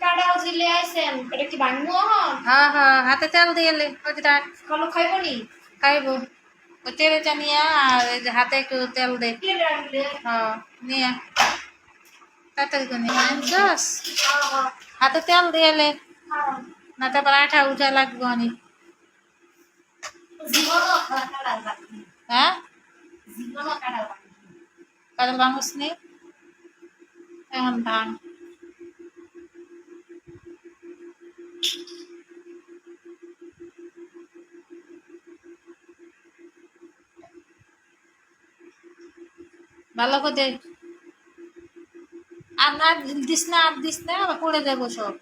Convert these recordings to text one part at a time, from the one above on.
কাড়াও জিলে আইছেন এটা কি ভাঙবো হন হ্যাঁ হ্যাঁ হাতে তেল দিয়ে ওই যে কলো খাইবো নি খাইবো ওই তেলটা নিয়ে আর এই যে হাতে একটু তেল দে কেলে আনলে হ্যাঁ নিয়ে তাড়াতাড়ি করে নিয়ে বুঝছস হ্যাঁ হাতে তেল দিয়ে হ্যাঁ না তারপর আঠা উঠা লাগবো অনেক জীবনও কাড়া লাগবে হ্যাঁ জীবনও কাড়া লাগবে কাজল ভাঙস নি এখন ভাঙ ভালো করে আর না দিস না আবার পড়ে যাবো সব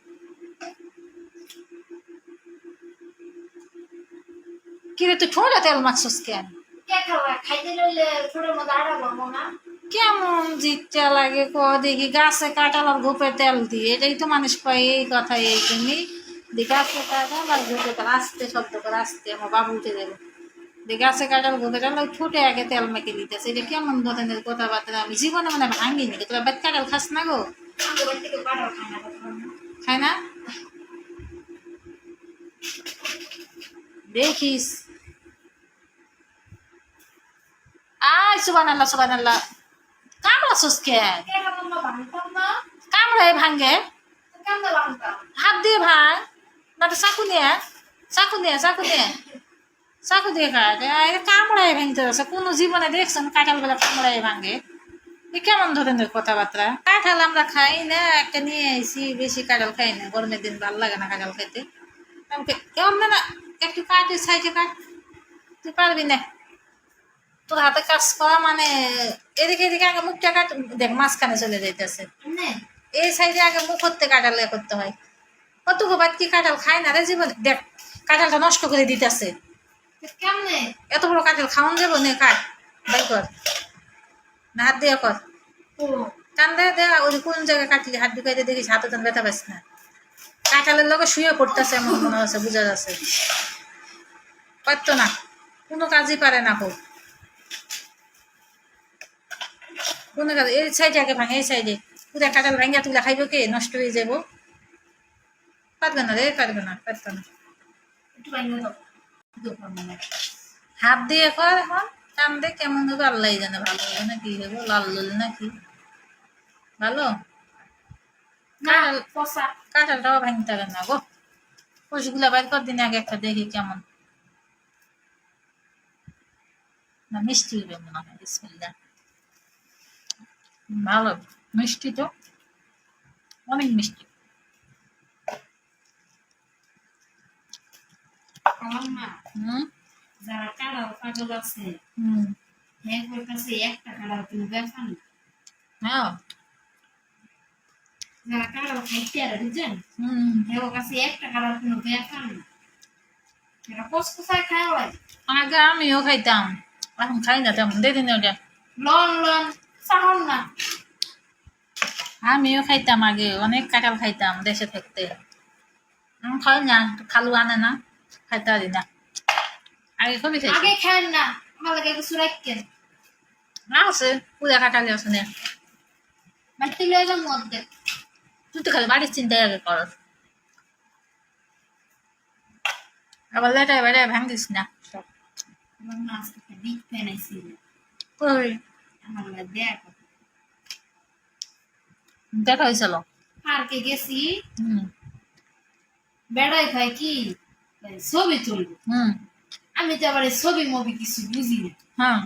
কিরে তুই ঠোঁটা তেল মাখছস কেন কে খাওয়া খাইতে লইলে ছোটের মধ্যে আড়া বলবো না কেমন জিজ্ঞা লাগে ক দেখি গাছে কাঁঠাল আর গোপে তেল দিয়ে এটাই তো মানুষ পায় এই কথা এই তুমি গাছে কাঁঠাল আর গোপে তেল আসতে শব্দ করে আসতে আমার বাবু উঠে যাবে গাছে কাঁঠাল গোপে তেল ওই ঠোঁটে আগে তেল মেখে দিতেছে এটা কেমন ধরনের কথাবার্তা আমি জীবনে মানে ভাঙিনি তোরা বেত কাঁঠাল খাস না গো আমাদের বাড়ি থেকে কাড়াও খায় না কখনো। খাই না দেখিস আয় সুবহানাল্লাহ কামড়াছস কেন কেন আমরা ভাঙতাম না কামড়ায় ভাঙ্গে কেমনে ভাঙতাম হাত দিয়ে ভাঙ না তো চাকু দিয়ে কাট কামড়ায় ভাঙতে আছে কোনো জীবনে দেখছেন কাঁঠাল বেলা কামড়ায় ভাঙে এ কেমন ধরনের কথাবার্তা কাঁঠাল আমরা খাই না একটা নিয়ে আইসি বেশি কাঁঠাল খাই না গরমের দিন ভালো লাগে না কাঁঠাল খাইতে কেমন না একটু কাটি সাইডে কাট তুই পারবি না তোর হাতে কাজ করা মানে এদিকে আগে মুখটা কাট দেখ মাঝখানে চলে যাইতেছে এমনে এই সাইডে আগে মুখ করতে কাঁঠাল করতে হয় কতগো বাদ কি কাঁঠাল খায় না রে জীবন দেখ কাঁঠালটা নষ্ট করে দিতেছে কেমনে এত বড় কাঁঠাল খাওয়ান যাবো নে কাট বাই কর না হাত দিয়ে কর ও কান দে ওই কোন জায়গায় কাটলি হাত ঢুকাইতে দেখিস হাতে তো ব্যথা পাইস না কাঁঠালের লোকে শুয়ে পড়তেছে এমন মনে হচ্ছে বোঝা যাচ্ছে পারতো না কোনো কাজই পারে না হোক কোনো কাজ এই সাইডে আগে ভাঙে এই সাইডে পুরা কাঁঠাল ভাঙিয়া তুলে খাইব কে নষ্ট হয়ে যাবো পারবে না রে পারতো না একটু ভাঙলে তো হাত দিয়ে কর এখন টান দে কেমন হবে আল্লাহ জানে ভালো হবে না কি হবে লাল লাল নাকি ভালো না পচা কাঁঠালটাও ভাঙতে হবে না গো পশুগুলা বাইর কর দিন আগে একটা দেখি কেমন না মিষ্টি হবে মনে হয় বিসমিল্লাহ ভালো মিষ্টি তো অনেক মিষ্টি আমার মা হুম যারা কাড়াও পাগল আছে হুম এর কাছে একটা কাড়াও তুমি বেফান হ্যাঁ যারা কাড়াও খাইতে আর বুঝছেন হুম এর কাছে একটা কাড়াও তুমি বেফান এটা কসকসায় খায় হয় আগে আমিও খাইতাম এখন খাই না তেমন দিন ওটা লন সাহন না আমিও খাইতাম আগে অনেক কাঁঠাল খাইতাম দেশে থাকতে এখন খাই না খালু আনে না খাইতে পারি না আগে খুবই খাইছি আগে খান না আমার লাগে কিছু রাখেন আছে পুরা কাঁঠালি আছে না বাড়িতে লয়ে যাম মধ্যে তুই তো খালি বাড়ির চিন্তাই আগে কর আবার লেটায় বেড়ায় ভাঙিস না সব আমার মা আজকে বিগ ফ্যান আইছিল কই আমার লাগে দেখ দেখা হয়েছিল পার্কে গেছি হুম বেড়াই খাই কি ছবি তুলবো হুম আমি তো আবার ছবি মবি কিছু বুঝি না হ্যাঁ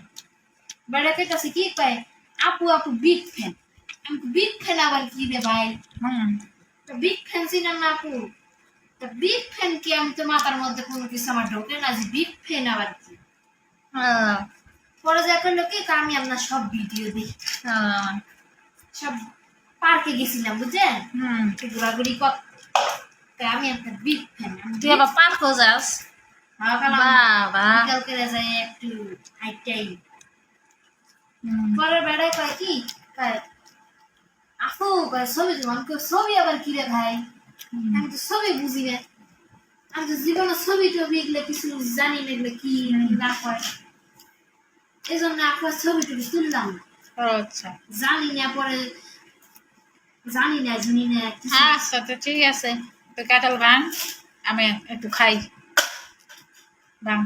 বেড়াতে কাছে কি পায় আপু বিগ ফ্যান আমি বিগ ফ্যান আবার কি রে ভাই হুম বিগ ফ্যান ছিলাম না আপু তো বিগ ফ্যান কি আমি তো মাথার মধ্যে কোনো কিছু আমার ঢোকে না যে বিগ ফ্যান আবার কি হ্যাঁ পরে যা করলো কি আমি আপনার সব ভিডিও দেখি হ্যাঁ সব পার্কে গেছিলাম বুঝছেন হুম ঘোরাঘুরি কর আমি আপনার বিগ ফ্যান তুই আবার পার্কও যাস বাবা বিকাল করে যাই একটু হাইটাই হুম পরে বেড়াই কয় কি কয় আপু কয় ছবি তোমার ছবি আবার কি রে ভাই আমি তো ছবি বুঝি না আমি তো জীবনে ছবি টবি এগুলো কিছু জানি না এগুলো কি না হয় এই জন্য আপনার ছবি টবি তুললাম না আচ্ছা জানি না পরে জানি না জানি না কিছু। আচ্ছা তো ঠিক আছে, তো কাঁঠাল ভাঙ, আমি একটু খাই, ভাঙ।